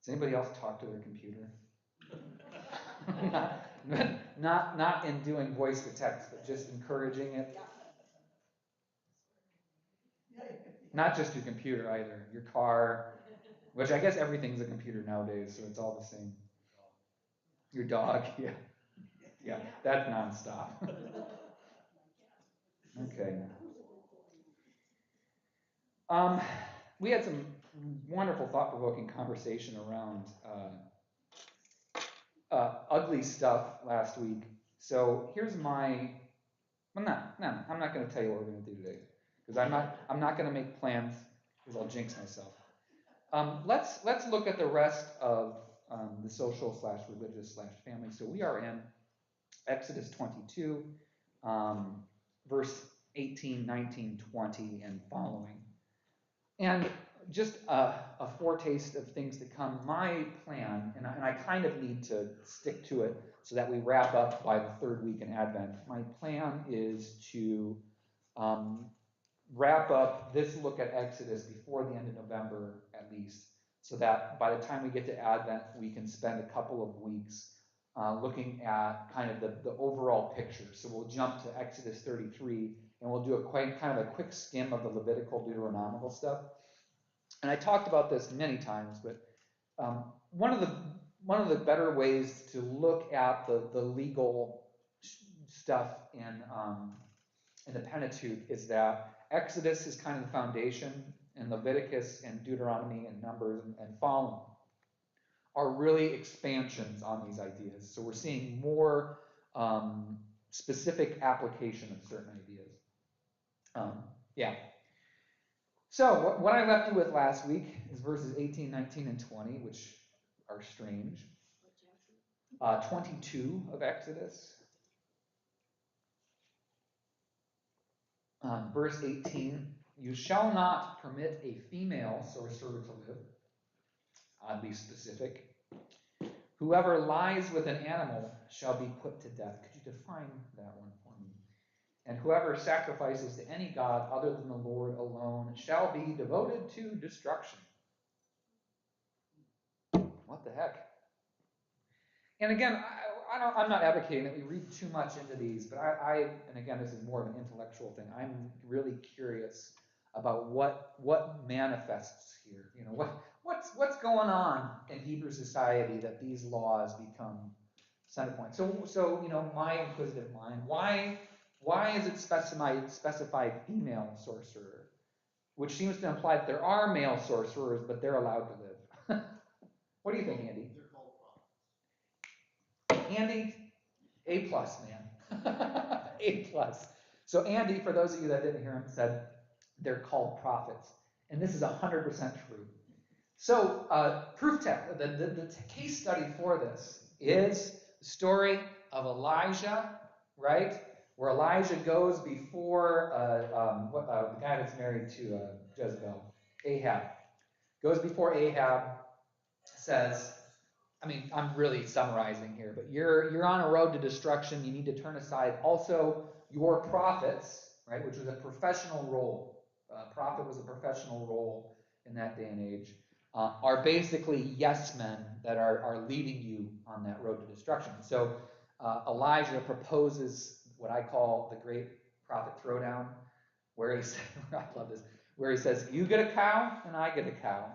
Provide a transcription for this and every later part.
Does anybody else talk to their computer? not in doing voice to text, but just encouraging it. Not just your computer either, your car, which I guess everything's a computer nowadays, so it's all the same. Your dog, yeah, that's nonstop. Okay. We had some wonderful, thought-provoking conversation around ugly stuff last week. So here's my. I'm not going to tell you what we're going to do today, because I'm not going to make plans, because I'll jinx myself. Let's look at the rest of the social / religious / family. So we are in Exodus 22, verse 18, 19, 20, and following. And just a foretaste of things to come. My plan, and I kind of need to stick to it so that we wrap up by the third week in Advent. My plan is to wrap up this look at Exodus before the end of November, at least, so that by the time we get to Advent, we can spend a couple of weeks looking at kind of the overall picture. So we'll jump to Exodus 33, and we'll do kind of a quick skim of the Levitical, Deuteronomical stuff. And I talked about this many times, but one of the better ways to look at the legal stuff in the Pentateuch is that Exodus is kind of the foundation, and Leviticus and Deuteronomy and Numbers and following are really expansions on these ideas. So we're seeing more specific application of certain ideas. Yeah. So what I left you with last week is verses 18, 19, and 20, which are strange. 22 of Exodus. Verse 18, you shall not permit a female sorcerer to live. Oddly specific. Whoever lies with an animal shall be put to death. Could you define that one for me? And whoever sacrifices to any god other than the Lord alone shall be devoted to destruction. What the heck? And again, I'm not advocating that we read too much into these, but and again, this is more of an intellectual thing. I'm really curious about what manifests here. You know, what's going on in Hebrew society that these laws become center point. So you know, my inquisitive mind, why is it specified female sorcerer, which seems to imply that there are male sorcerers, but they're allowed to live. What do you think, Andy? They're called prophets. Andy, A+, man. A+. So Andy, for those of you that didn't hear him, said they're called prophets. And this is 100% true. So proof text, the case study for this is the story of Elijah, right? Where Elijah goes before the guy that's married to Jezebel, Ahab, goes before Ahab, says, I mean, I'm really summarizing here, but you're on a road to destruction. You need to turn aside. Also, your prophets, right, which was a professional role. Prophet was a professional role in that day and age, are basically yes men that are leading you on that road to destruction. So Elijah proposes what I call the great prophet throwdown, where he says, I love this, where he says, you get a cow and I get a cow.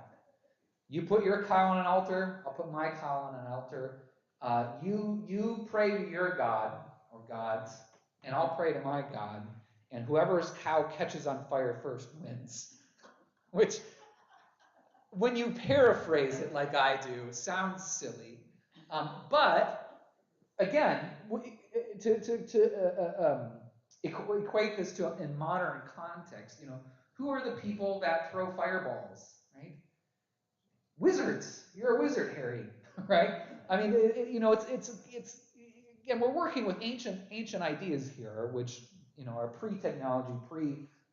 You put your cow on an altar, I'll put my cow on an altar. You pray to your God or gods, and I'll pray to my God. And whoever's cow catches on fire first wins. Which, when you paraphrase it like I do, sounds silly. But, again, to equate this to in modern context, you know, who are the people that throw fireballs, right? Wizards. You're a wizard, Harry, right? I mean, you know, it's again, we're working with ancient ideas here, which, you know, are pre-technology,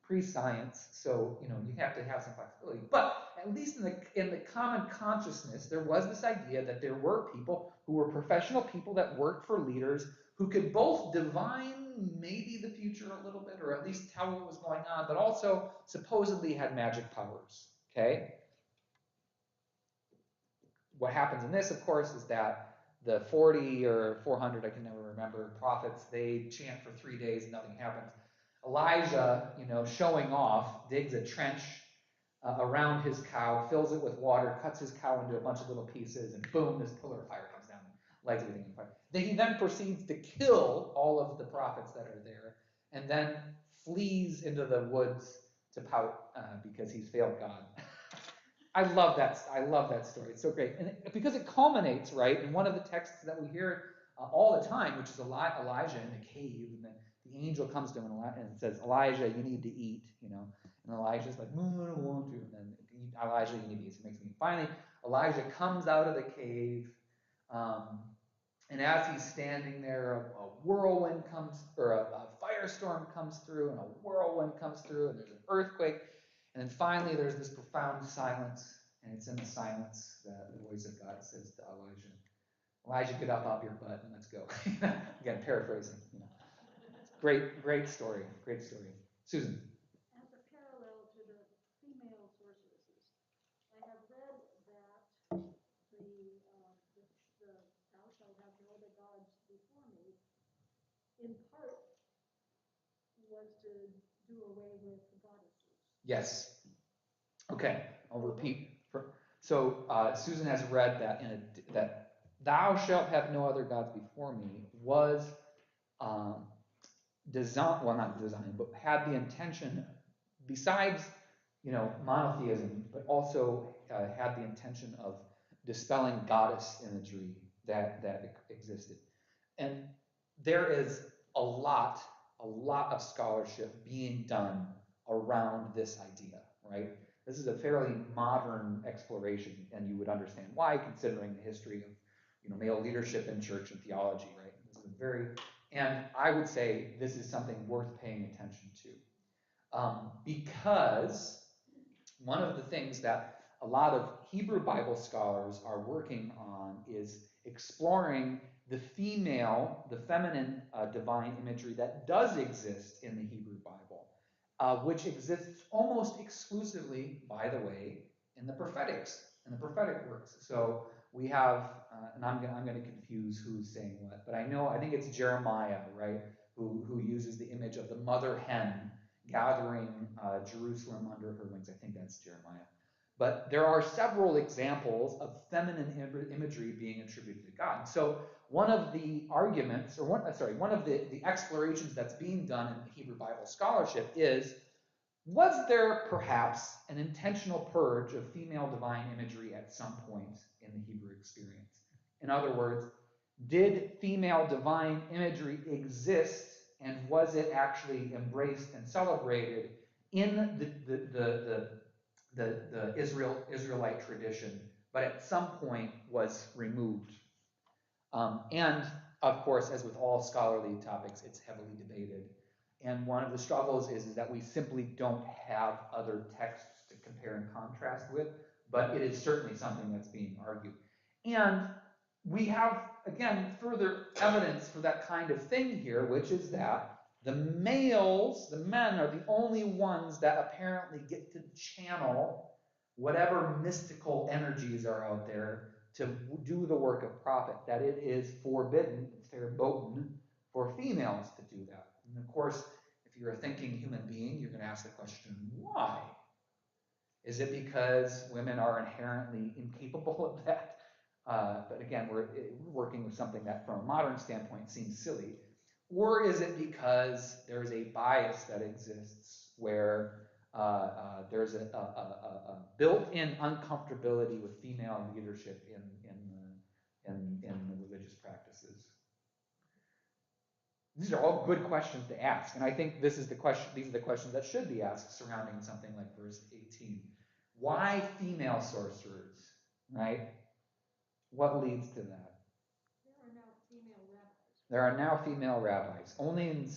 pre-science. So, you know, you have to have some flexibility. But at least in the common consciousness, there was this idea that there were people who were professional people that worked for leaders who could both divine maybe the future a little bit, or at least tell what was going on, but also supposedly had magic powers. Okay. what happens in this, of course, is that the 40 or 400, I can never remember, prophets, they chant for 3 days and nothing happens. Elijah, showing off, digs a trench around his cow, fills it with water, cuts his cow into a bunch of little pieces, and boom, this pillar of fire comes down and lights everything on fire. He then proceeds to kill all of the prophets that are there, and then flees into the woods to pout because he's failed God. I love that story. It's so great. And because it culminates, right, in one of the texts that we hear all the time, which is Elijah in the cave, and then the angel comes to him and says, Elijah, you need to eat, And Elijah's like, no, I don't want to. And then Elijah, you need to eat. So it makes me. Finally, Elijah comes out of the cave, and as he's standing there, a whirlwind comes, or a firestorm comes through, and a whirlwind comes through, and there's an earthquake. And then finally, there's this profound silence, and it's in the silence that the voice of God says to Elijah, Elijah, get up off your butt and let's go. Again, paraphrasing. Great story. Susan. As a parallel to the female sorceresses, I have read that the thou shalt have no other gods before me, in part was to do away with the goddesses. Yes. Okay, I'll repeat. So Susan has read that thou shalt have no other gods before me was not designed, but had the intention, besides monotheism, but also had the intention of dispelling goddess imagery that existed. And there is a lot of scholarship being done around this idea, right? This is a fairly modern exploration, and you would understand why, considering the history of male leadership in church and theology, right? This is and I would say this is something worth paying attention to, because one of the things that a lot of Hebrew Bible scholars are working on is exploring the feminine divine imagery that does exist in the Hebrew Bible, which exists almost exclusively, by the way, in the prophetics, in the prophetic works. So we have, and I'm going to confuse who's saying what, but I think it's Jeremiah, right, who uses the image of the mother hen gathering Jerusalem under her wings. I think that's Jeremiah. But there are several examples of feminine imagery being attributed to God. So one of the arguments, or one of the explorations that's being done in Hebrew Bible scholarship is, was there perhaps an intentional purge of female divine imagery at some point in the Hebrew experience? In other words, did female divine imagery exist, and was it actually embraced and celebrated in the Israelite tradition, but at some point was removed? And of course, as with all scholarly topics, it's heavily debated. And one of the struggles is that we simply don't have other texts to compare and contrast with, but it is certainly something that's being argued. And we have, again, further evidence for that kind of thing here, which is that the males, the men, are the only ones that apparently get to channel whatever mystical energies are out there to do the work of prophet, that it is forbidden, it's verboten, for females to do that. And of course, if you're a thinking human being, you're going to ask the question, why? Is it because women are inherently incapable of that? But again, we're working with something that from a modern standpoint seems silly. Or is it because there's a bias that exists where there's a built-in uncomfortability with female leadership in the religious practices? These are all good questions to ask, and I think these are the questions that should be asked surrounding something like verse 18. Why female sorcerers, right? What leads to that? There are now female rabbis, only in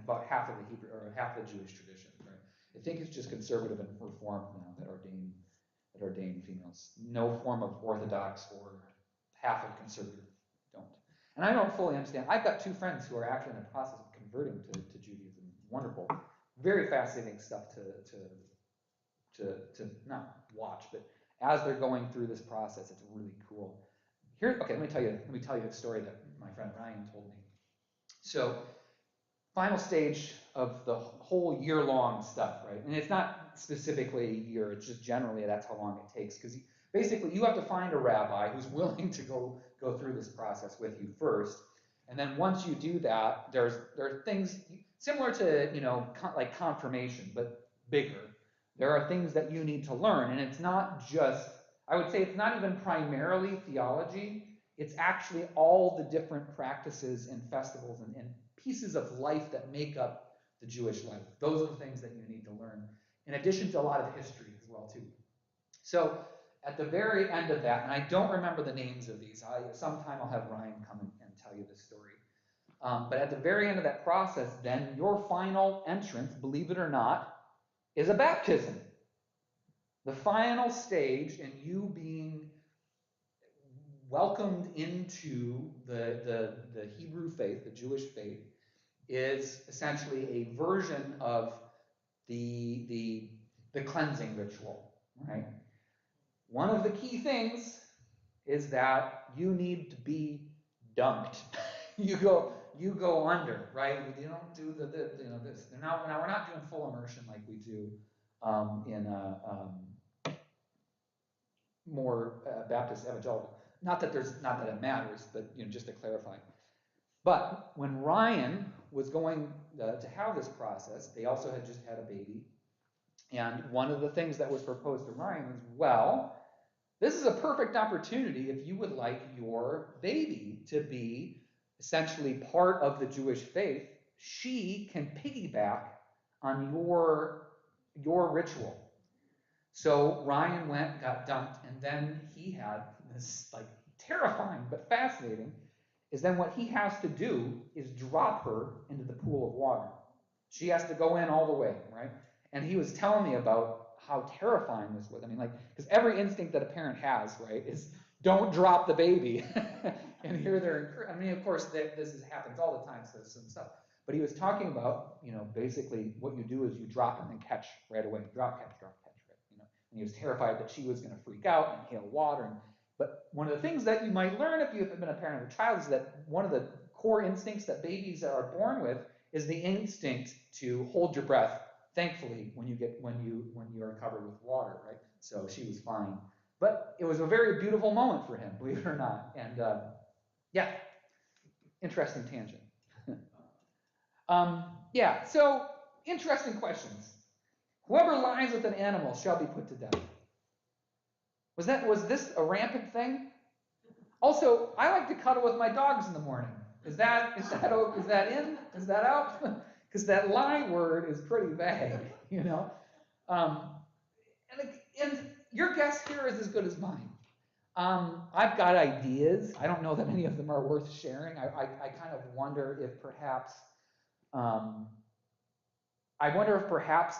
about half of the Hebrew or half the Jewish tradition, right? I think it's just conservative and reformed now that ordain females. No form of Orthodox or half of conservative don't. And I don't fully understand. I've got two friends who are actually in the process of converting to Judaism. Wonderful, very fascinating stuff to not watch, but as they're going through this process. It's really cool. Here, okay, let me tell you a story that my friend Ryan told me. So, final stage of the whole year-long stuff, right? And it's not specifically a year, it's just generally that's how long it takes. Because basically you have to find a rabbi who's willing to go through this process with you first. And then once you do that, there are things similar to, like confirmation, but bigger. There are things that you need to learn, and it's not just, I would say it's not even primarily theology. It's actually all the different practices and festivals and pieces of life that make up the Jewish life. Those are the things that you need to learn, in addition to a lot of history as well, too. So at the very end of that, and I don't remember the names of these, sometime I'll have Ryan come and tell you this story. But at the very end of that process, then your final entrance, believe it or not, is a baptism. The final stage in you being welcomed into the Hebrew faith, the Jewish faith, is essentially a version of the cleansing ritual, right? One of the key things is that you need to be dunked. you go under, right? You don't do this. Now we're not doing full immersion like we do in more Baptist evangelical. Not that it matters, but just to clarify. But when Ryan was going to have this process, they also had just had a baby, and one of the things that was proposed to Ryan was, well, this is a perfect opportunity if you would like your baby to be essentially part of the Jewish faith. She can piggyback on your ritual. So Ryan went and got dunked, and then he had this like terrifying but fascinating is then what he has to do is drop her into the pool of water. She has to go in all the way, right? And he was telling me about how terrifying this was. I mean, like, because every instinct that a parent has, right, is don't drop the baby. And here they're, I mean, of course, happens all the time, so some stuff. But he was talking about, basically what you do is you drop and then catch right away. Drop, catch, right? And he was terrified that she was going to freak out and inhale water. But one of the things that you might learn if you've been a parent of a child is that one of the core instincts that babies are born with is the instinct to hold your breath. Thankfully, when you are covered with water, right? So she was fine. But it was a very beautiful moment for him, believe it or not. And yeah, interesting tangent. Yeah, so interesting questions. Whoever lies with an animal shall be put to death. Was this a rampant thing? Also, I like to cuddle with my dogs in the morning. Is that in? Is that out? Because that lie word is pretty vague, And your guess here is as good as mine. I've got ideas. I don't know that any of them are worth sharing. I kind of wonder if perhaps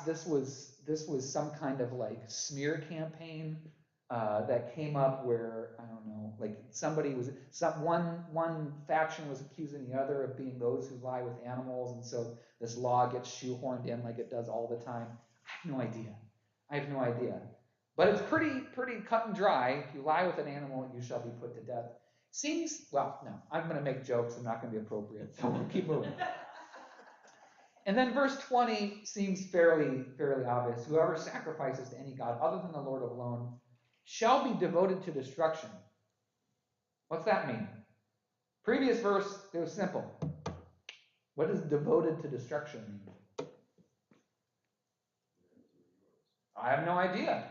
this was some kind of like smear campaign that came up where, I don't know, like one faction was accusing the other of being those who lie with animals, and so this law gets shoehorned in like it does all the time. I have no idea. But it's pretty cut and dry. If you lie with an animal, you shall be put to death. Well, no, I'm going to make jokes. I'm not going to be appropriate, so we'll keep moving. And then verse 20 seems fairly obvious. Whoever sacrifices to any god other than the Lord alone shall be devoted to destruction. What's that mean? Previous verse, it was simple. What does devoted to destruction mean? I have no idea.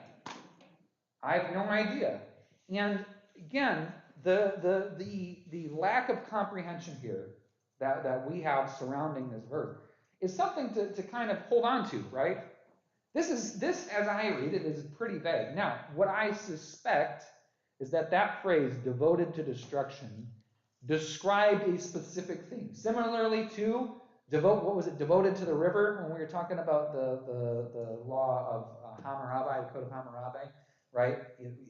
And again, the lack of comprehension here that we have surrounding this verse is something to kind of hold on to, right? This, as I read it, is pretty vague. Now, what I suspect is that phrase, devoted to destruction, described a specific thing. Similarly to devoted to the river, when we were talking about the law of Hammurabi, the Code of Hammurabi, right?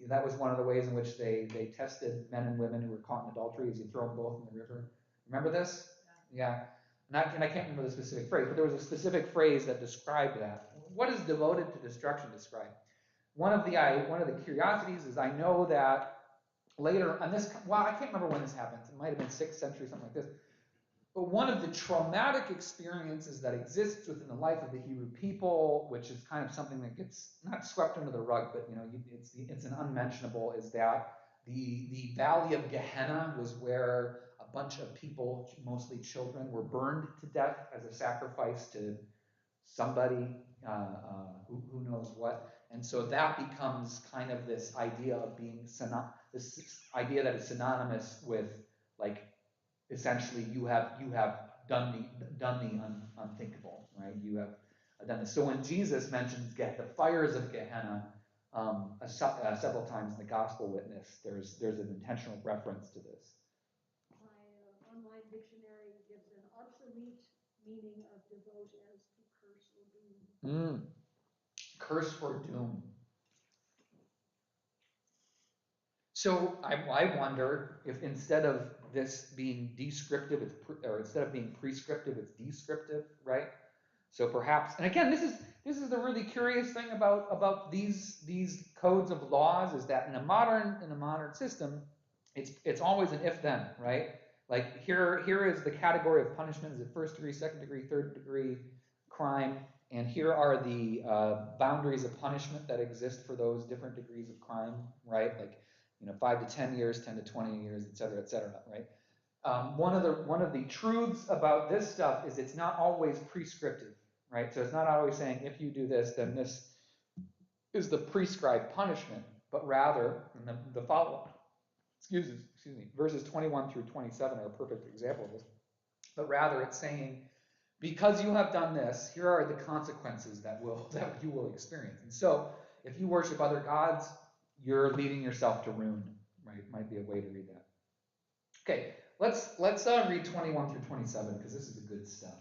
That was one of the ways in which they tested men and women who were caught in adultery, is you throw them both in the river. Remember this? Yeah. And I can't remember the specific phrase, but there was a specific phrase that described that. What does devoted to destruction describe? one of the curiosities is I know that later on this, well, I can't remember when this happens. It might have been 6th century, something like this. But one of the traumatic experiences that exists within the life of the Hebrew people, which is kind of something that gets not swept under the rug, but it's an unmentionable, is that the Valley of Gehenna was where a bunch of people, mostly children, were burned to death as a sacrifice to somebody, who knows what. And so that becomes kind of this idea of being this idea that is synonymous with, like, essentially you have done the unthinkable, right? You have done this. So when Jesus mentions the fires of Gehenna several times in the gospel witness, there's an intentional reference to this. My online dictionary gives an obsolete meaning of devote as to curse or doom. Curse or doom. So I wonder if instead of this being descriptive, or instead of being prescriptive, it's descriptive, right? So perhaps, and again, this is the really curious thing about these codes of laws, is that in a modern system, it's always an if-then, right? Like here is the category of punishment: is it 1st degree, 2nd degree, 3rd degree crime, and here are the boundaries of punishment that exist for those different degrees of crime, right? Like 5 to 10 years, 10 to 20 years, et cetera, right? One of the truths about this stuff is it's not always prescriptive, right? So it's not always saying if you do this, then this is the prescribed punishment, but rather, in the follow-up, excuse me, verses 21 through 27 are a perfect example of this. But rather, it's saying, because you have done this, here are the consequences that you will experience. And so, if you worship other gods, you're leading yourself to ruin, right? Might be a way to read that. Okay, let's read 21 through 27, because this is the good stuff.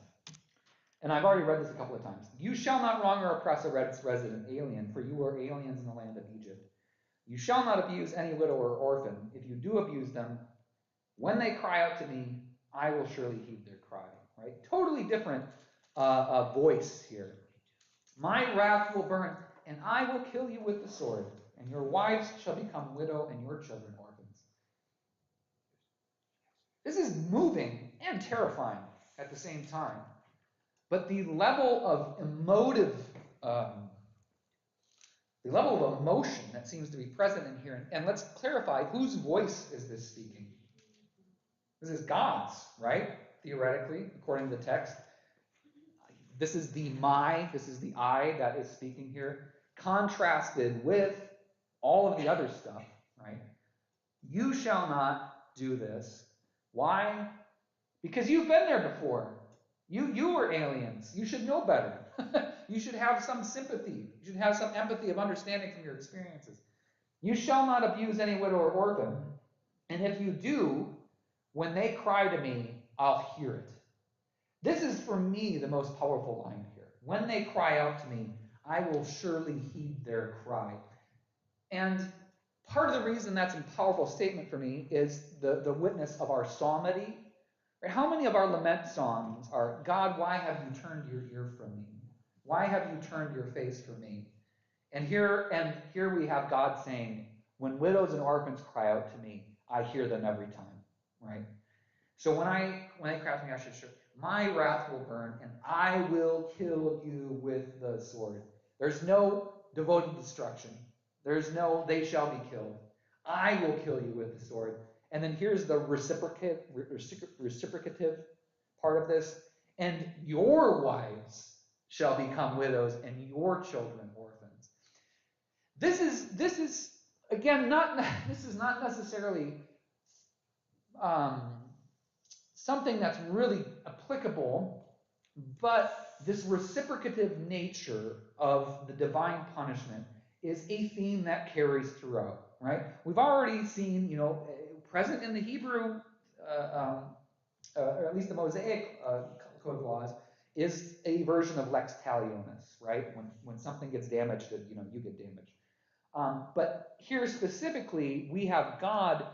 And I've already read this a couple of times. You shall not wrong or oppress a resident alien, for you are aliens in the land of Egypt. You shall not abuse any widow or orphan. If you do abuse them, when they cry out to me, I will surely heed their cry. Right? Totally different voice here. My wrath will burn, and I will kill you with the sword, and your wives shall become widow, and your children orphans. This is moving and terrifying at the same time. But the level of emotion that seems to be present in here, and let's clarify, whose voice is this speaking? This is God's, right? Theoretically, according to the text. This is the I that is speaking here, contrasted with all of the other stuff, right? You shall not do this. Why? Because you've been there before. You were aliens. You should know better. You should have some sympathy. You should have some empathy of understanding from your experiences. You shall not abuse any widow or orphan. And if you do, when they cry to me, I'll hear it. This is, for me, the most powerful line here. When they cry out to me, I will surely heed their cry. And part of the reason that's a powerful statement for me is the witness of our psalmody. How many of our lament songs are, God, why have you turned your ear from me? Why have you turned your face from me? And here we have God saying, when widows and orphans cry out to me, I hear them every time, right? So when I cry out to me, I should, my wrath will burn, and I will kill you with the sword. There's no devoted destruction. There's no, they shall be killed. I will kill you with the sword. And then here's the reciprocative part of this. And your wives shall become widows, and your children orphans. This is again not necessarily something that's really applicable, but this reciprocative nature of the divine punishment is a theme that carries throughout. Right? We've already seen, present in the Hebrew, or at least the Mosaic code of laws, is a version of lex talionis, right? When something gets damaged, that you get damaged. But here specifically, we have God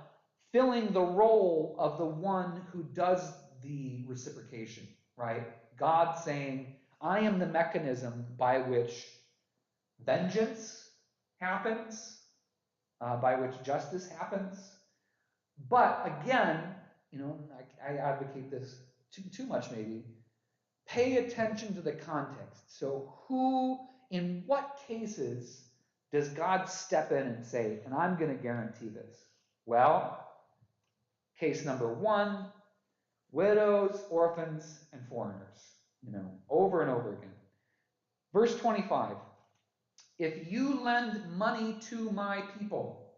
filling the role of the one who does the reciprocation, right? God saying, I am the mechanism by which vengeance happens, by which justice happens. But again, I advocate this too much maybe. Pay attention to the context. So in what cases does God step in and say, and I'm going to guarantee this? Well, case number 1, widows, orphans, and foreigners, over and over again. Verse 25, if you lend money to my people,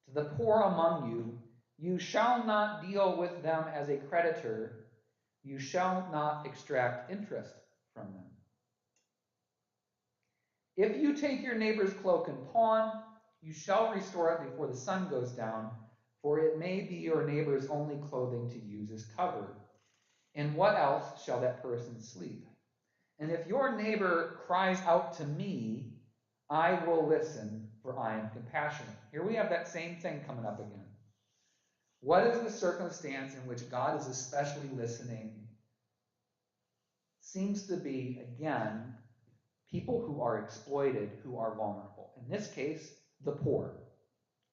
to the poor among you, you shall not deal with them as a creditor, you shall not extract interest from them. If you take your neighbor's cloak and pawn, you shall restore it before the sun goes down, for it may be your neighbor's only clothing to use as cover. And what else shall that person sleep? And if your neighbor cries out to me, I will listen, for I am compassionate. Here we have that same thing coming up again. What is the circumstance in which God is especially listening? Seems to be, again, people who are exploited, who are vulnerable. In this case, the poor.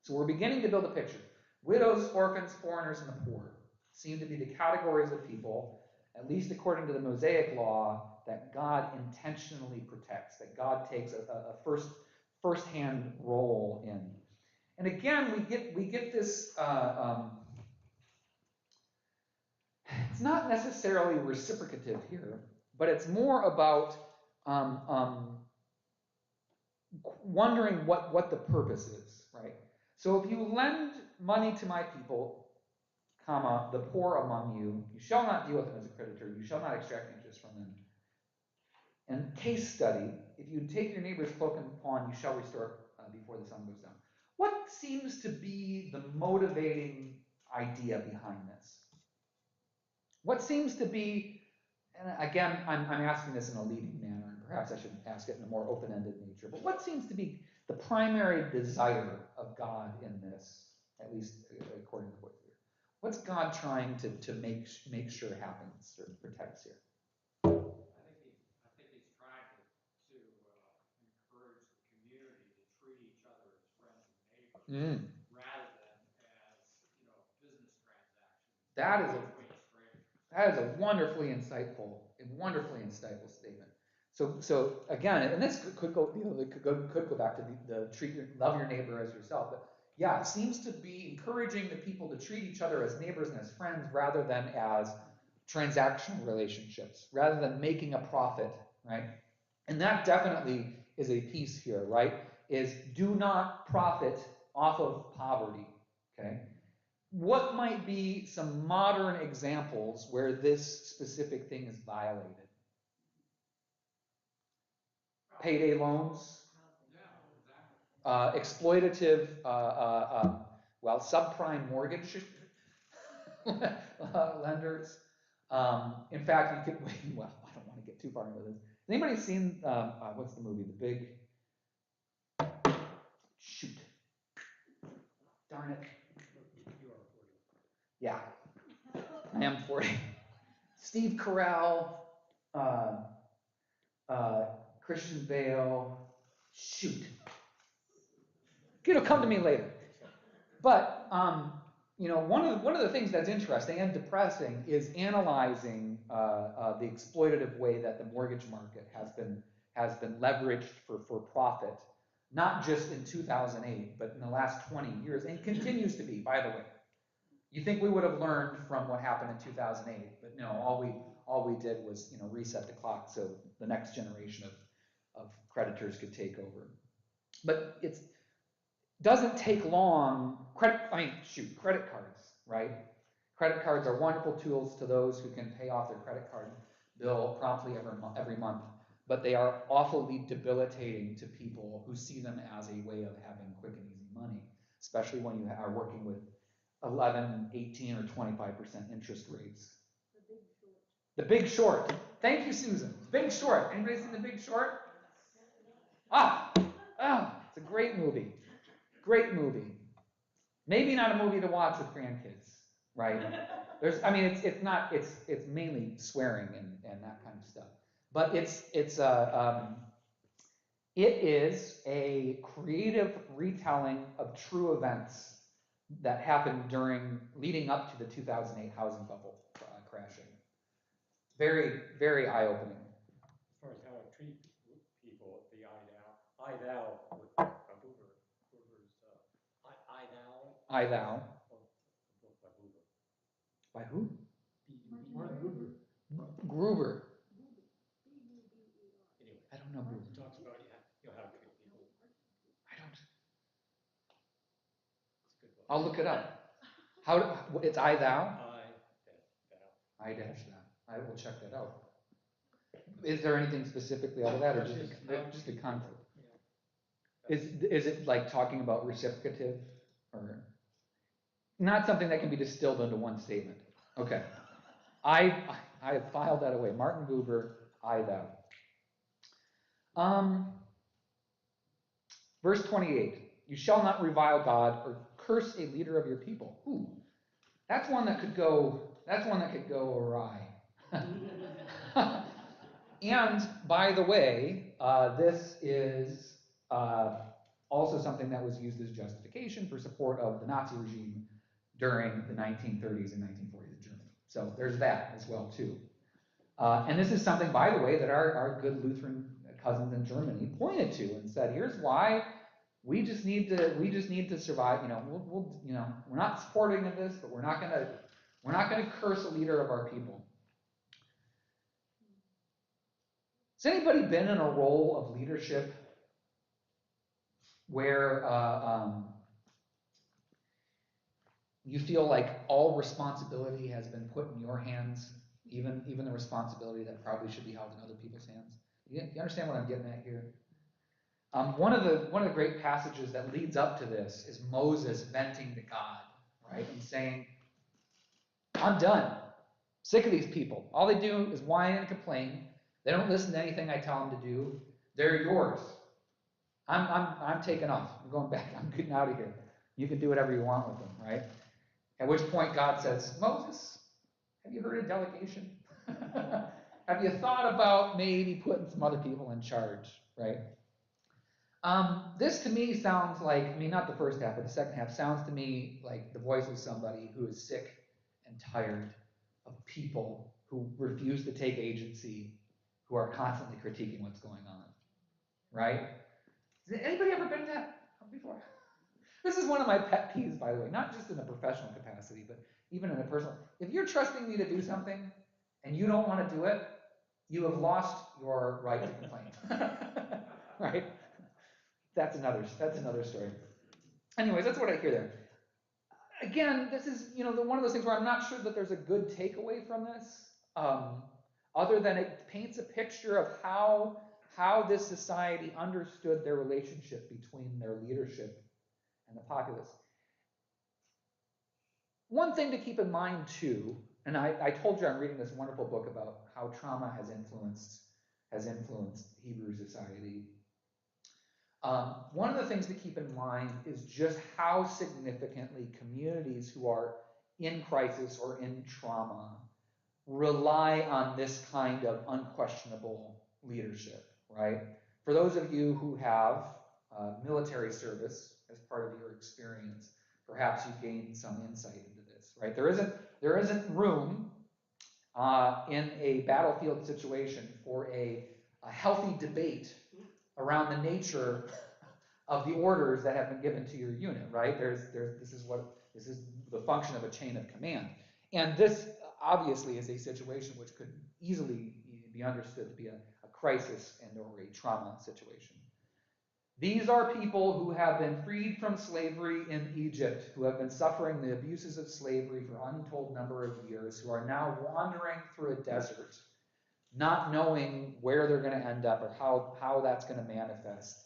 So we're beginning to build a picture. Widows, orphans, foreigners, and the poor seem to be the categories of people, at least according to the Mosaic law, that God intentionally protects, that God takes a first-hand role in. And again, we get this. It's not necessarily reciprocative here, but it's more about wondering what the purpose is, right? So if you lend money to my people, comma, the poor among you, you shall not deal with them as a creditor, you shall not extract interest from them. And case study, if you take your neighbor's cloak and pawn, you shall restore it before the sun goes down. What seems to be the motivating idea behind this? What seems to be, and again, I'm asking this in a leading manner, and perhaps I should ask it in a more open-ended nature, but what seems to be the primary desire of God in this, at least according to what's here? What's God trying to make sure happens or protects here? I think he's trying to encourage the community to treat each other as friends and neighbors rather than as business transactions. That is a wonderfully insightful statement. So again, and this could go back to love your neighbor as yourself. But yeah, it seems to be encouraging the people to treat each other as neighbors and as friends rather than as transactional relationships, rather than making a profit, right? And that definitely is a piece here, right? Is do not profit off of poverty, okay? What might be some modern examples where this specific thing is violated? Payday loans, exploitative, subprime mortgage lenders. In fact, you could, well, I don't want to get too far into this. Has anybody seen, what's the movie? Shoot. Darn it. Yeah, I am 40. Steve Carell, Christian Bale, shoot. It'll come to me later. But one of the things that's interesting and depressing is analyzing the exploitative way that the mortgage market has been leveraged for profit, not just in 2008, but in the last 20 years, and continues to be, by the way. You think we would have learned from what happened in 2008, but no, all we did was reset the clock so the next generation of creditors could take over. But it doesn't take long. Credit cards, right? Credit cards are wonderful tools to those who can pay off their credit card bill promptly every month, but they are awfully debilitating to people who see them as a way of having quick and easy money, especially when you are working with 11, 18, or 25% interest rates. The Big Short. Thank you, Susan. Big Short. Anybody seen The Big Short? It's a great movie. Great movie. Maybe not a movie to watch with grandkids, right? It's mainly swearing and that kind of stuff. But It is a creative retelling of true events that happened leading up to the 2008 housing bubble crashing. Very, very eye-opening. As far as how I treat people, the I thou with Hoover's I thou. I thou. Book by Hoover. By who? Martin Hoover. Gruber. Anyway, I don't know Gruber. it talks about how to treat people. I don't. It's a good book. I'll look it up. It's I thou? I dash thou. I will check that out. Is there anything specifically out of that, or just the concept? Yeah. Is it like talking about reciprocative, or not something that can be distilled into one statement? Okay. I have filed that away. Martin Buber, I thou. Verse 28. You shall not revile God or curse a leader of your people. Ooh, that's one that could go awry. And by the way, this is also something that was used as justification for support of the Nazi regime during the 1930s and 1940s in Germany. So there's that as well too. And this is something, by the way, that our good Lutheran cousins in Germany pointed to and said, here's why we just need to survive. We're not supporting of this, but we're not gonna curse a leader of our people. Has anybody been in a role of leadership where you feel like all responsibility has been put in your hands, even the responsibility that probably should be held in other people's hands? You understand what I'm getting at here? One of the great passages that leads up to this is Moses venting to God, right, and saying, "I'm done. Sick of these people. All they do is whine and complain. They don't listen to anything I tell them to do. They're yours. I'm taking off. I'm going back. I'm getting out of here. You can do whatever you want with them," right? At which point God says, "Moses, have you heard of delegation? Have you thought about maybe putting some other people in charge," right? This to me sounds like, not the first half, but the second half sounds to me like the voice of somebody who is sick and tired of people who refuse to take agency, who are constantly critiquing what's going on, right? Has anybody ever been that before? This is one of my pet peeves, by the way, not just in a professional capacity, but even in a personal. If you're trusting me to do something and you don't want to do it, you have lost your right to complain, right? That's another story. Anyways, that's what I hear there. Again, this is one of those things where I'm not sure that there's a good takeaway from this, other than it paints a picture of how this society understood their relationship between their leadership and the populace. One thing to keep in mind too, and I told you I'm reading this wonderful book about how trauma has influenced Hebrew society. One of the things to keep in mind is just how significantly communities who are in crisis or in trauma rely on this kind of unquestionable leadership, right? For those of you who have military service as part of your experience, perhaps you've gained some insight into this, right? There isn't room in a battlefield situation for a healthy debate around the nature of the orders that have been given to your unit, right? This is the function of a chain of command. And this obviously is a situation which could easily be understood to be a crisis and or a trauma situation. These are people who have been freed from slavery in Egypt, who have been suffering the abuses of slavery for an untold number of years, who are now wandering through a desert, not knowing where they're going to end up or how that's going to manifest.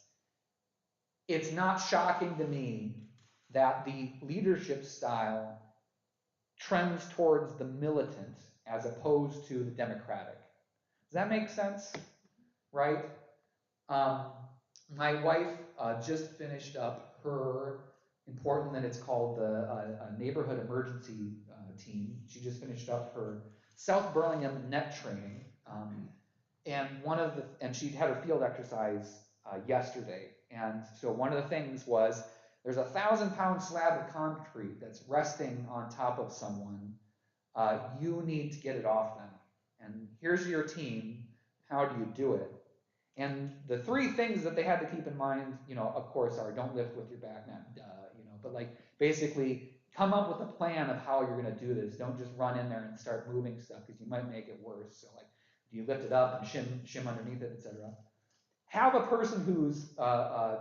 It's not shocking to me that the leadership style trends towards the militant as opposed to the democratic. Does that make sense? Right? My wife just finished up her, in Portland, it's called the Neighborhood Emergency Team. She just finished up her South Burlingame net training. And she'd had her field exercise yesterday. And so one of the things was there's a 1,000-pound slab of concrete that's resting on top of someone. You need to get it off them. And here's your team. How do you do it? And the three things that they had to keep in mind, of course, are don't lift with your back, not duh, but like basically come up with a plan of how you're going to do this. Don't just run in there and start moving stuff because you might make it worse. So like, do you lift it up and shim underneath it, etc. Have a person who's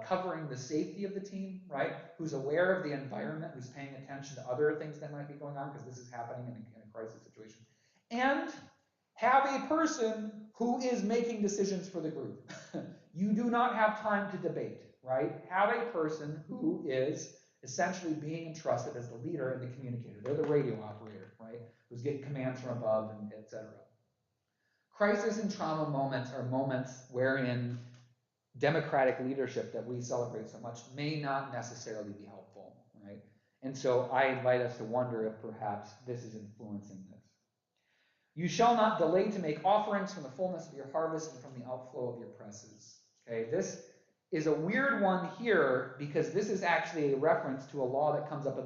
covering the safety of the team, right? Who's aware of the environment, who's paying attention to other things that might be going on because this is happening in a crisis situation. And have a person who is making decisions for the group. You do not have time to debate, right? Have a person who is essentially being entrusted as the leader and the communicator. They're the radio operator, right? Who's getting commands from above, and etc. Crisis and trauma moments are moments wherein democratic leadership that we celebrate so much may not necessarily be helpful, right? And so I invite us to wonder if perhaps this is influencing this. You shall not delay to make offerings from the fullness of your harvest and from the outflow of your presses. Okay, this is a weird one here because this is actually a reference to a law that comes up in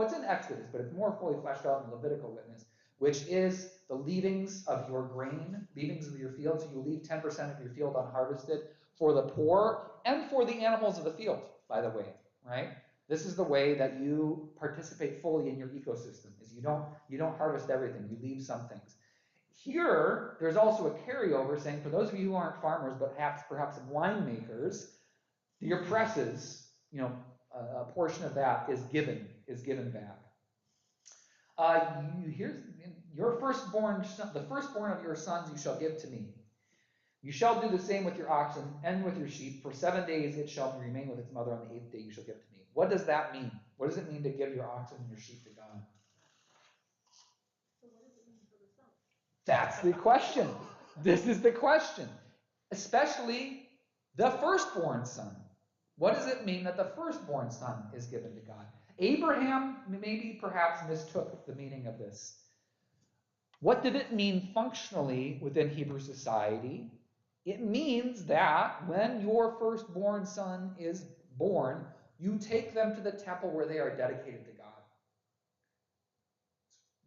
it's in Exodus, but it's more fully fleshed out in the Levitical witness, which is the leavings of your grain, leavings of your field. So you leave 10% of your field unharvested for the poor and for the animals of the field, by the way, right? This is the way that you participate fully in your ecosystem, is you don't harvest everything, you leave some things. Here, there's also a carryover saying, for those of you who aren't farmers, but perhaps winemakers, your presses, a portion of that is given back. Here's your firstborn, the firstborn of your sons you shall give to me. You shall do the same with your oxen and with your sheep. For 7 days it shall remain with its mother. On the 8th day you shall give to me. What does that mean? What does it mean to give your oxen and your sheep to God? So what does it mean for the son? That's the question. This is the question. Especially the firstborn son. What does it mean that the firstborn son is given to God? Abraham maybe perhaps mistook the meaning of this. What did it mean functionally within Hebrew society? It means that when your firstborn son is born, you take them to the temple where they are dedicated to God.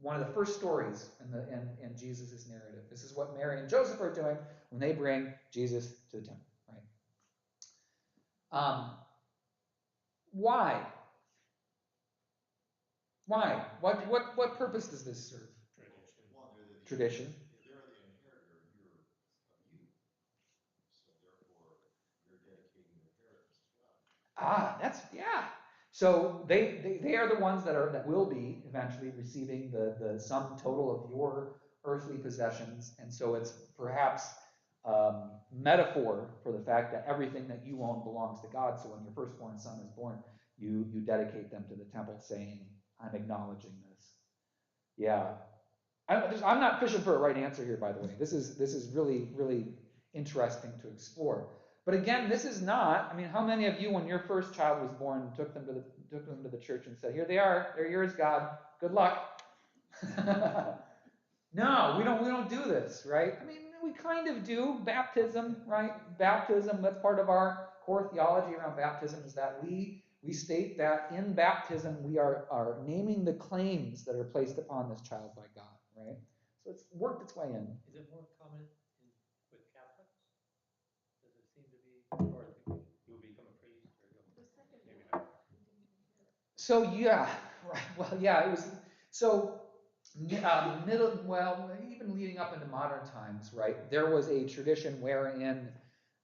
One of the first stories in Jesus' narrative. This is what Mary and Joseph are doing when they bring Jesus to the temple, right? Why? Why? What purpose does this serve? Tradition. They're the inheritor of you, so therefore you're dedicating your inheritance as well. So they are the ones that will be eventually receiving the sum total of your earthly possessions, and so it's perhaps metaphor for the fact that everything that you own belongs to God. So when your firstborn son is born, you dedicate them to the temple, saying, "I'm acknowledging this." Yeah. I'm not fishing for a right answer here, by the way. This is really, really interesting to explore. But again, this is not. I mean, how many of you, when your first child was born, took them to the church and said, "Here they are. They're yours, God. Good luck." No, we don't do this, right? I mean, we kind of do. Baptism, right? Baptism. That's part of our core theology around baptism is that we state that in baptism we are naming the claims that are placed upon this child by God. Right? So it's worked its way in. Is it more common with Catholics? Does it seem to be, or you'll become a priest, or maybe not? So yeah, right. Well, yeah, it was so even leading up into modern times, right? There was a tradition wherein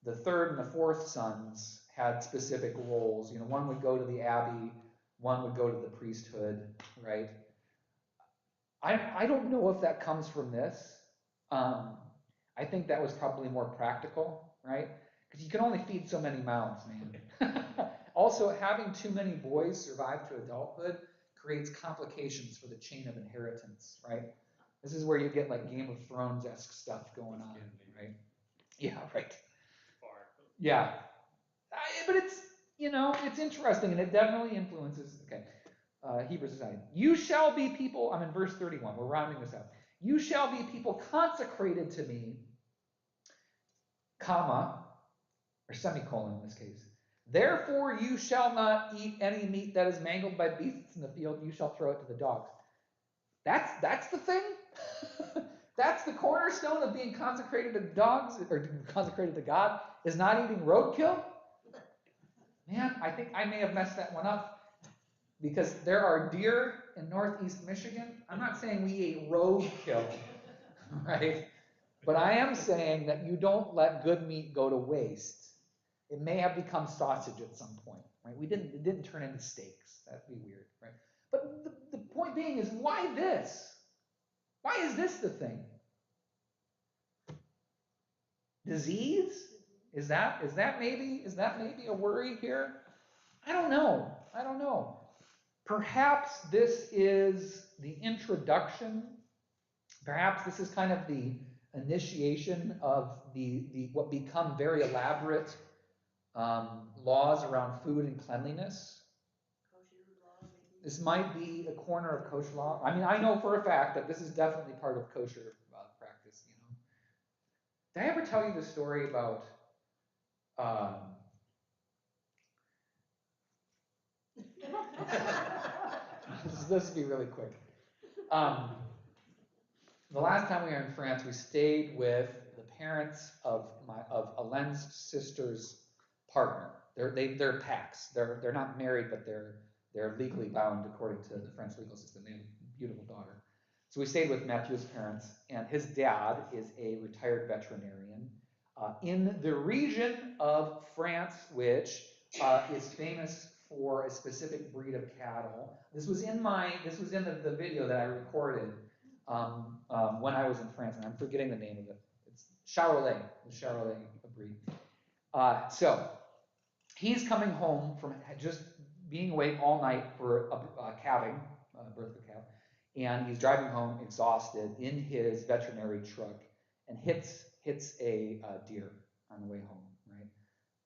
the third and the fourth sons had specific roles. One would go to the abbey, one would go to the priesthood, right? I don't know if that comes from this. I think that was probably more practical, right? Because you can only feed so many mouths, man. Also, having too many boys survive to adulthood creates complications for the chain of inheritance, right? This is where you get like Game of Thrones-esque stuff going on, right? Yeah, right. Yeah. But it's interesting, and it definitely influences, Hebrew society. You shall be people, I'm in verse 31, we're rounding this out. You shall be people consecrated to me, comma, or semicolon in this case. Therefore you shall not eat any meat that is mangled by beasts in the field, you shall throw it to the dogs. That's the thing? That's the cornerstone of being consecrated to dogs, or consecrated to God, is not eating roadkill? Man, I think I may have messed that one up, because there are deer in northeast Michigan. I'm not saying we ate roadkill, right? But I am saying that you don't let good meat go to waste. It may have become sausage at some point, right? It didn't turn into steaks. That'd be weird, right? But the point being is, why this? Why is this the thing? Disease? Is that maybe a worry here? I don't know. Perhaps this is the introduction. Perhaps this is kind of the initiation of the what become very elaborate laws around food and cleanliness. This might be a corner of kosher law. I mean, I know for a fact that this is definitely part of kosher practice. You know, did I ever tell you the story about? This will be really quick. The last time we were in France, we stayed with the parents of Alain's sister's partner. They're Pax. They're not married, but they're legally bound according to the French legal system. They have a beautiful daughter. So we stayed with Matthew's parents, and his dad is a retired veterinarian in the region of France, which is famous for a specific breed of cattle. This was in the video that I recorded when I was in France, and I'm forgetting the name of it. It's Charolais, the Charolais breed. So he's coming home from just being awake all night for a calving, birth of a calf, and he's driving home exhausted in his veterinary truck and hits a deer on the way home, right?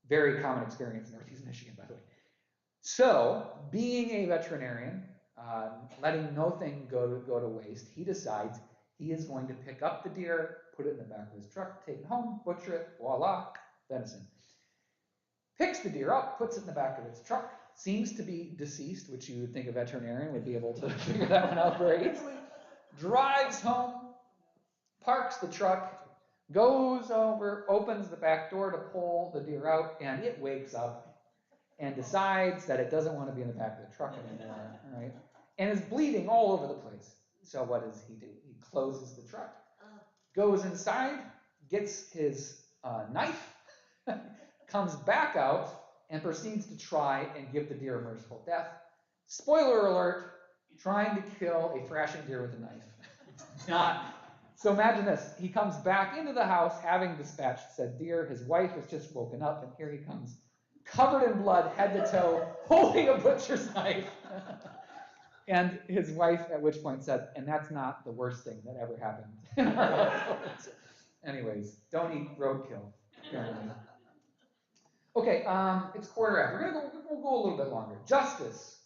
Very common experience in Northeast Michigan, by the way. So, being a veterinarian, letting no thing go to waste, he decides he is going to pick up the deer, put it in the back of his truck, take it home, butcher it, voila, venison. Picks the deer up, puts it in the back of his truck, seems to be deceased, which you would think a veterinarian would be able to figure that one out very easily, drives home, parks the truck, goes over, opens the back door to pull the deer out, and it wakes up and decides that it doesn't want to be in the back of the truck anymore, right? And is bleeding all over the place. So what does he do? He closes the truck, goes inside, gets his knife, comes back out, and proceeds to try and give the deer a merciful death. Spoiler alert, trying to kill a thrashing deer with a knife. Not. So imagine this. He comes back into the house having dispatched said deer. His wife has just woken up, and here he comes, covered in blood, head to toe, holding a butcher's knife. And his wife at which point said, and that's not the worst thing that ever happened in our household. Anyways, don't eat roadkill, apparently. Okay, it's quarter after. We'll go a little bit longer. Justice.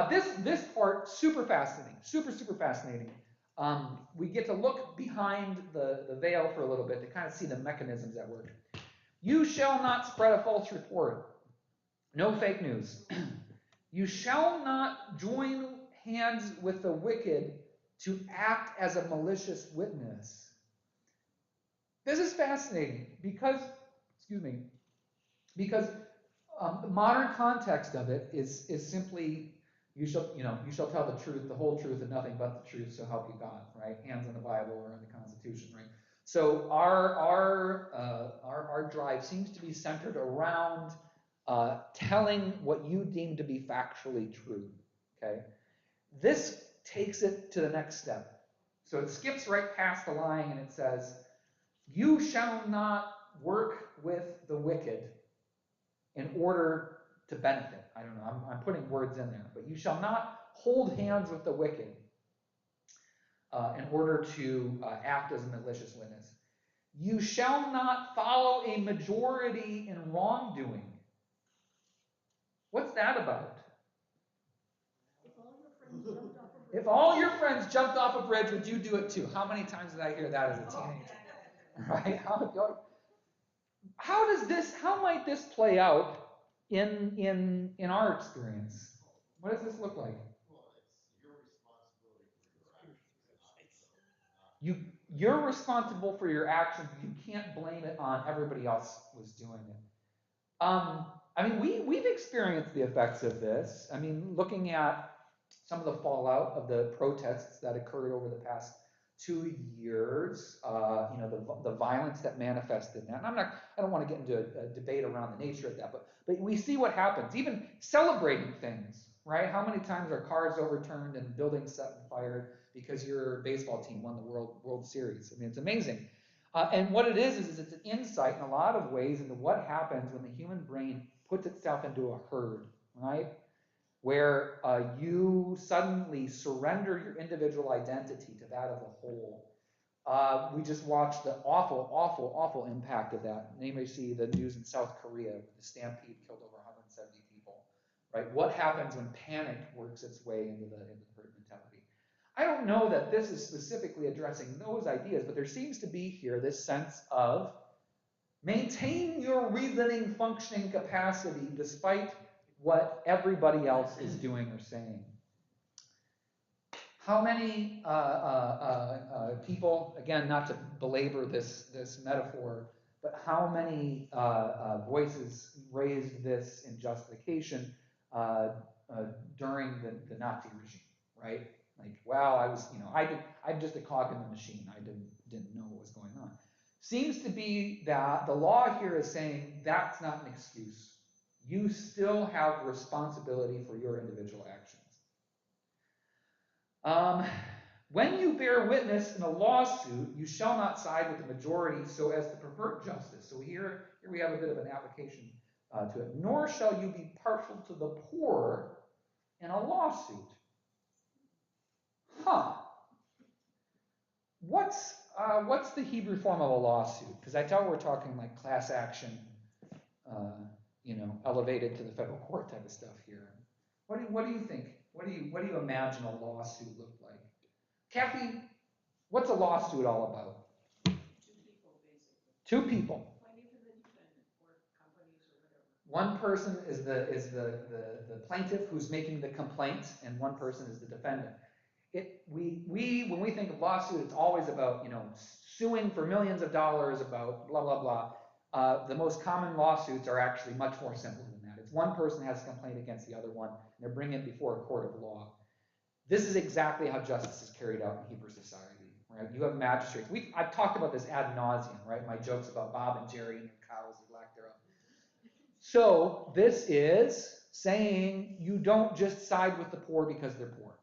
This part, super fascinating, super fascinating. We get to look behind the veil for a little bit to kind of see the mechanisms at work. You shall not spread a false report. No fake news. You shall not join hands with the wicked to act as a malicious witness. This is fascinating because, the modern context of it is simply, you shall tell the truth, the whole truth, and nothing but the truth, so help you God, right? Hands on the Bible or on the Constitution, right? So our drive seems to be centered around telling what you deem to be factually true, okay? This takes it to the next step. So it skips right past the line and it says, you shall not work with the wicked in order to benefit. I don't know, I'm putting words in there, but you shall not hold hands with the wicked in order to act as a malicious witness. You shall not follow a majority in wrongdoing. What's that about? If all your friends jumped off a bridge, would you do it too? How many times did I hear that as a teenager? Right? how might this play out in our experience? What does this look like? Well, it's your responsibility for your actions. You're responsible for your actions. You can't blame it on everybody else was doing it. I mean, we've experienced the effects of this. I mean, looking at some of the fallout of the protests that occurred over the past 2 years, you know, the violence that manifested in that. And I don't want to get into a debate around the nature of that, but we see what happens. Even celebrating things, right? How many times are cars overturned and buildings set on fire because your baseball team won the World Series? I mean, it's amazing. And what it is it's an insight in a lot of ways into what happens when the human brain puts itself into a herd, right? Where you suddenly surrender your individual identity to that of the whole. We just watched the awful, awful, awful impact of that. Namely, see the news in South Korea, the stampede killed over 170 people, right? What happens when panic works its way into the herd mentality? I don't know that this is specifically addressing those ideas, but there seems to be here this sense of maintain your reasoning functioning capacity despite what everybody else is doing or saying. How many people, again, not to belabor this metaphor, but how many voices raised this in justification during the Nazi regime, right? Like, well, I was, you know, I'm just a cog in the machine. I didn't know what was going on. Seems to be that the law here is saying that's not an excuse. You still have responsibility for your individual actions. When you bear witness in a lawsuit, you shall not side with the majority so as to pervert justice. So here we have a bit of an application to it. Nor shall you be partial to the poor in a lawsuit. Huh. What's the Hebrew form of a lawsuit? Because I thought we're talking like class action, you know, elevated to the federal court type of stuff here. What do you think? What do you imagine a lawsuit look like? Kathy, what's a lawsuit all about? Two people. One person is the plaintiff who's making the complaint, and one person is the defendant. When we think of lawsuit, it's always about, you know, suing for millions of dollars about blah blah blah. The most common lawsuits are actually much more simple than that. It's one person has a complaint against the other one, and they're bringing it before a court of law. This is exactly how justice is carried out in Hebrew society, right? You have magistrates. I've talked about this ad nauseum, right? My jokes about Bob and Jerry and cows and lack thereof. So this is saying you don't just side with the poor because they're poor.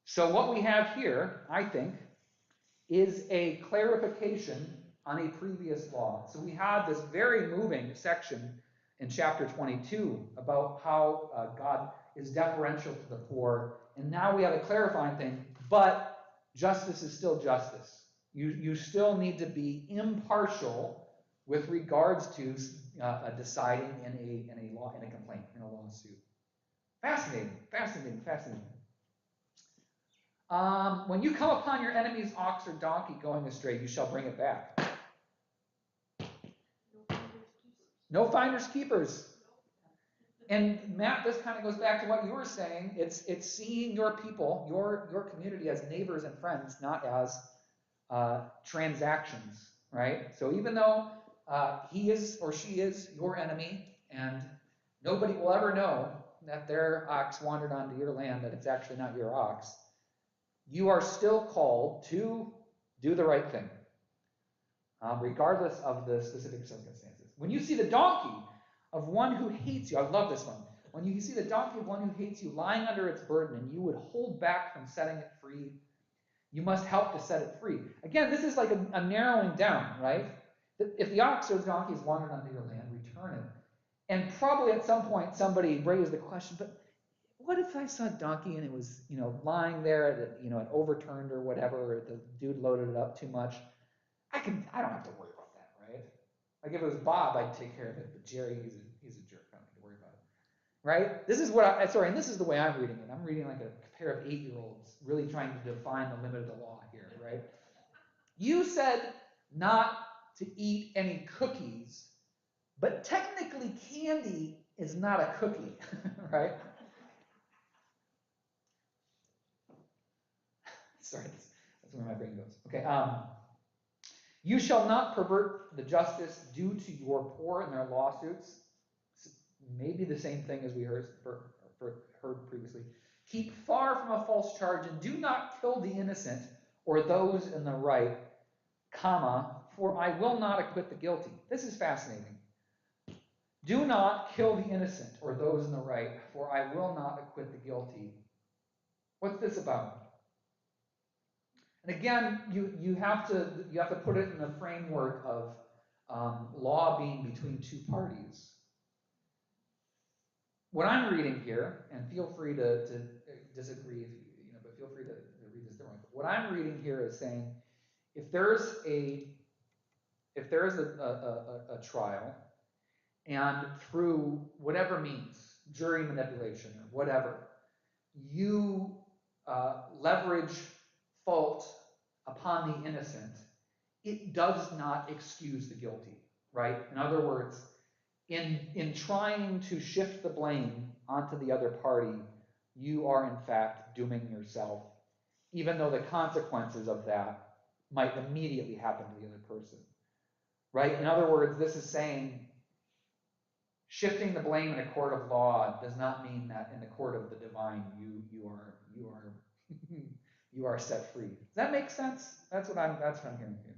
So what we have here, I think, is a clarification on a previous law. So we had this very moving section in chapter 22 about how God is deferential to the poor, and now we have a clarifying thing, but justice is still justice. You still need to be impartial with regards to deciding in a complaint, in a lawsuit. Fascinating, fascinating, fascinating. When you come upon your enemy's ox or donkey going astray, you shall bring it back. No finders keepers. And Matt, this kind of goes back to what you were saying. It's seeing your people, your community as neighbors and friends, not as transactions, right? So even though he is or she is your enemy, and nobody will ever know that their ox wandered onto your land, that it's actually not your ox, you are still called to do the right thing, regardless of the specific circumstances. When you see the donkey of one who hates you, I love this one. When you see the donkey of one who hates you lying under its burden and you would hold back from setting it free, you must help to set it free. Again, this is like a narrowing down, right? If the ox or the donkey is wandered onto your land, return it. And probably at some point somebody raised the question, but what if I saw a donkey and it was, you know, lying there, you know, and overturned or whatever, or the dude loaded it up too much? I don't have to worry about that, right? Like if it was Bob, I'd take care of it, but Jerry, he's a jerk. I don't need to worry about it, right? This is what and this is the way I'm reading it. I'm reading like a pair of 8-year-olds really trying to define the limit of the law here, right? You said not to eat any cookies, but technically candy is not a cookie, right? Sorry, that's where my brain goes. Okay. You shall not pervert the justice due to your poor in their lawsuits. Maybe the same thing as we heard previously. Keep far from a false charge and do not kill the innocent or those in the right, comma, for I will not acquit the guilty. This is fascinating. Do not kill the innocent or those in the right, for I will not acquit the guilty. What's this about? And again, you have to put it in the framework of law being between two parties. What I'm reading here, and feel free to disagree if but feel free to read this differently. But what I'm reading here is saying, if there's a trial, and through whatever means, jury manipulation or whatever, you leverage fault upon the innocent, it does not excuse the guilty, right? In other words, in trying to shift the blame onto the other party, you are in fact dooming yourself, even though the consequences of that might immediately happen to the other person, right? In other words, this is saying shifting the blame in a court of law does not mean that in the court of the divine you are set free. Does that make sense? That's what I'm hearing here.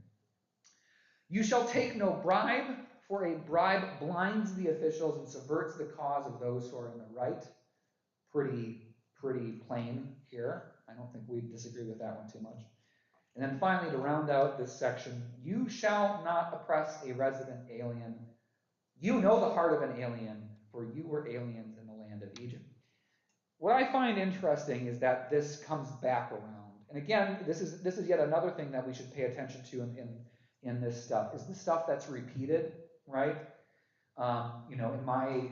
You shall take no bribe, for a bribe blinds the officials and subverts the cause of those who are in the right. Pretty plain here. I don't think we disagree with that one too much. And then finally, to round out this section, you shall not oppress a resident alien. You know the heart of an alien, for you were aliens in the land of Egypt. What I find interesting is that this comes back around. And again, this is yet another thing that we should pay attention to in this stuff, is the stuff that's repeated, right? In my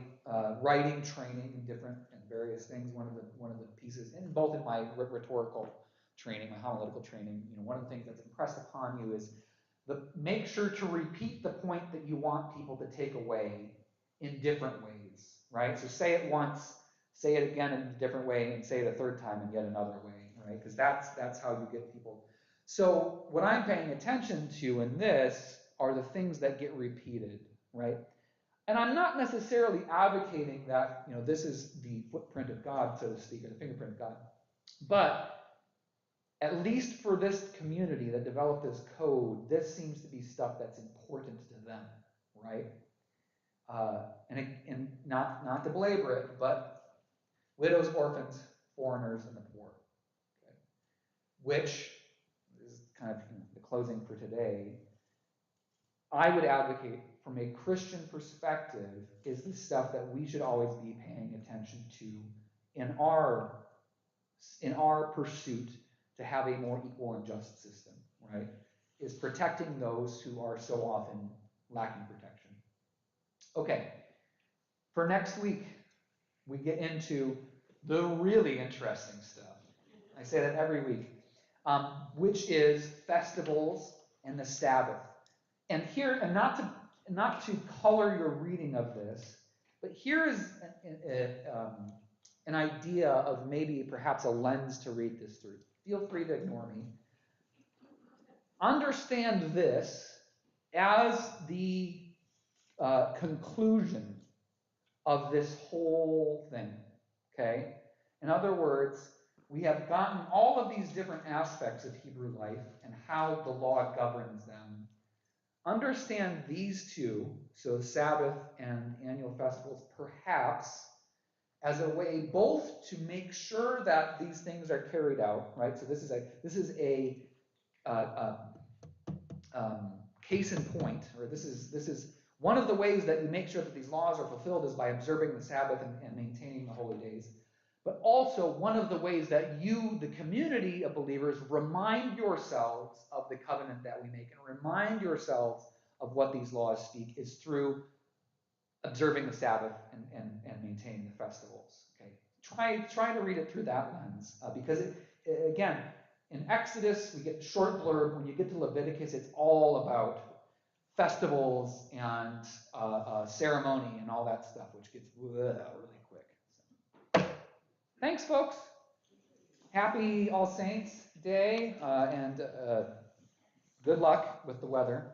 writing training and various things, one of the pieces, and both in my rhetorical training, my homilétical training, one of the things that's impressed upon you is make sure to repeat the point that you want people to take away in different ways, right? So say it once, say it again in a different way, and say it a third time in yet another way, right? Because that's how you get people. So what I'm paying attention to in this are the things that get repeated, right? And I'm not necessarily advocating that, this is the footprint of God, so to speak, or the fingerprint of God. But at least for this community that developed this code, this seems to be stuff that's important to them, right? And not to belabor it, but widows, orphans, foreigners, and the poor, okay? Which is kind of the closing for today. I would advocate, from a Christian perspective, is the stuff that we should always be paying attention to in our pursuit to have a more equal and just system, right? Is protecting those who are so often lacking protection. Okay, for next week, we get into the really interesting stuff. I say that every week, which is festivals and the Sabbath. And here, and not to color your reading of this, but here is an idea of maybe perhaps a lens to read this through. Feel free to ignore me. Understand this as the conclusion of this whole thing, okay? In other words, we have gotten all of these different aspects of Hebrew life and how the law governs them. Understand these two, so Sabbath and annual festivals, perhaps as a way both to make sure that these things are carried out, right? So this is a case in point, or this is one of the ways that you make sure that these laws are fulfilled is by observing the Sabbath and maintaining the holy days. But also one of the ways that you, the community of believers, remind yourselves of the covenant that we make and remind yourselves of what these laws speak is through observing the Sabbath and maintaining the festivals. Okay, try to read it through that lens because again, in Exodus we get short blurb. When you get to Leviticus, it's all about festivals and ceremony and all that stuff, which gets really quick. So. Thanks, folks. Happy All Saints Day, and good luck with the weather.